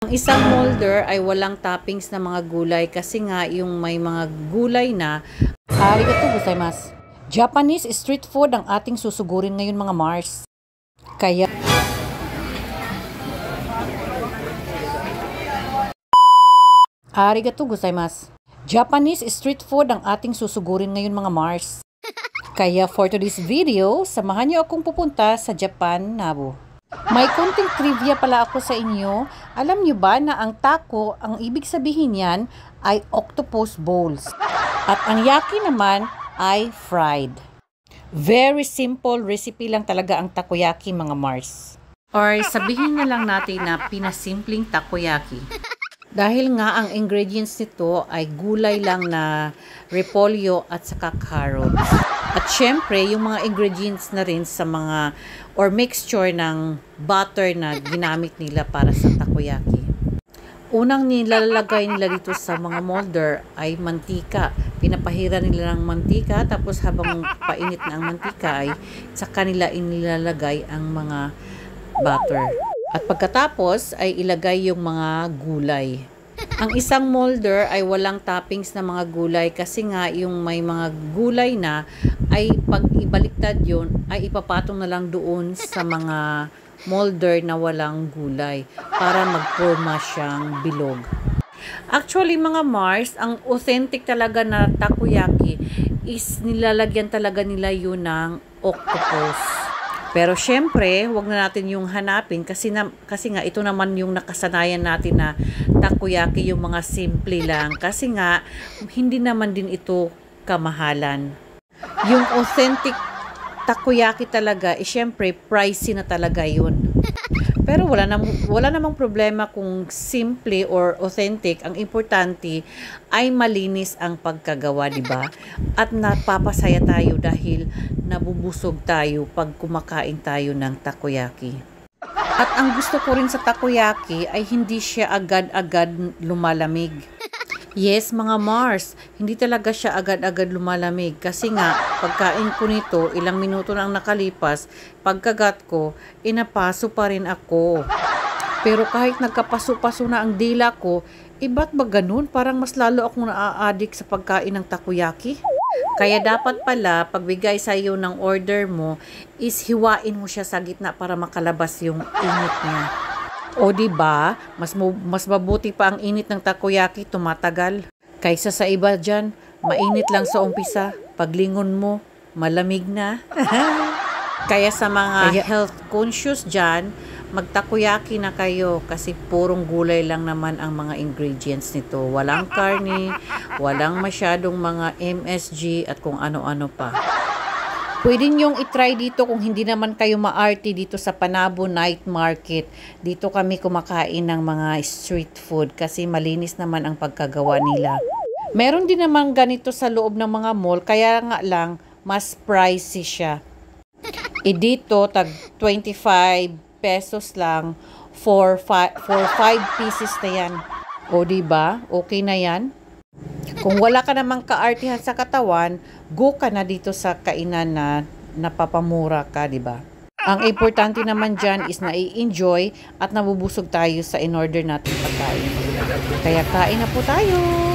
Ang isang molder ay walang toppings na mga gulay kasi nga yung may mga gulay na arigato gozaimasu. Japanese street food ang ating susugurin ngayon mga Mars. Kaya arigato gozaimasu. Japanese street food ang ating susugurin ngayon mga Mars. Kaya for today's video, samahan niyo akong pupunta sa Japan, Nabo. May konting trivia pala ako sa inyo. Alam niyo ba na ang taco, ang ibig sabihin niyan ay octopus balls. At ang yaki naman ay fried. Very simple recipe lang talaga ang takoyaki mga Mars. Or sabihin na lang natin na pinasimpleng takoyaki. Dahil nga ang ingredients nito ay gulay lang na repolyo at saka carrots. At syempre, yung mga ingredients na rin sa mga or mixture ng butter na ginamit nila para sa takoyaki. Unang nilalagay nila dito sa mga molder ay mantika. Pinapahira nila ng mantika tapos habang painit na ang mantika ay saka nila inilalagay ang mga butter. At pagkatapos ay ilagay yung mga gulay. Ang isang molder ay walang toppings na mga gulay kasi nga yung may mga gulay na ay pag ibaliktad yun ay ipapatong na lang doon sa mga molder na walang gulay para magporma siyang bilog. Actually mga Mars, ang authentic talaga na takoyaki is nilalagyan talaga nila yun ng octopus. Pero syempre, wag na natin yung hanapin kasi nga ito naman yung nakasanayan natin na takoyaki yung mga simple lang kasi nga hindi naman din ito kamahalan. Yung authentic takoyaki talaga, syempre pricey na talaga yun. Pero wala namang problema kung simple or authentic. Ang importante ay malinis ang pagkagawa, di ba? At napapasaya tayo dahil nabubusog tayo pag kumakain tayo ng takoyaki. At ang gusto ko rin sa takoyaki ay hindi siya agad-agad lumalamig. Yes, mga Mars, hindi talaga siya agad-agad lumalamig kasi nga pagkain ko nito, ilang minuto lang nakalipas, pagkagat ko, inapaso pa rin ako. Pero kahit nagkapaso-paso na ang dila ko, ba't ba ganun? Parang mas lalo akong naa-addict sa pagkain ng takoyaki. Kaya dapat pala, pagbigay sa iyo ng order mo, is hiwain mo siya sa gitna para makalabas yung init niya. O diba, mas mabuti pa ang init ng takoyaki tumatagal. Kaysa sa iba dyan, mainit lang sa umpisa. Paglingon mo, malamig na. Kaya sa mga health conscious dyan, magtakoyaki na kayo kasi purong gulay lang naman ang mga ingredients nito. Walang karne, walang masyadong mga MSG at kung ano-ano pa. Pwede nyong itry dito kung hindi naman kayo maarte dito sa Panabo Night Market. Dito kami kumakain ng mga street food kasi malinis naman ang pagkagawa nila. Meron din naman ganito sa loob ng mga mall kaya nga lang mas pricey siya. Dito tag 25 pesos lang for 5 pieces na yan. O diba? Okay na yan? Kung wala ka namang kaartihan sa katawan, go ka na dito sa kainan na napapamura ka, di ba? Ang importante naman dyan is na i-enjoy at nabubusog tayo sa in-order natin pagkain. Kaya kain na po tayo!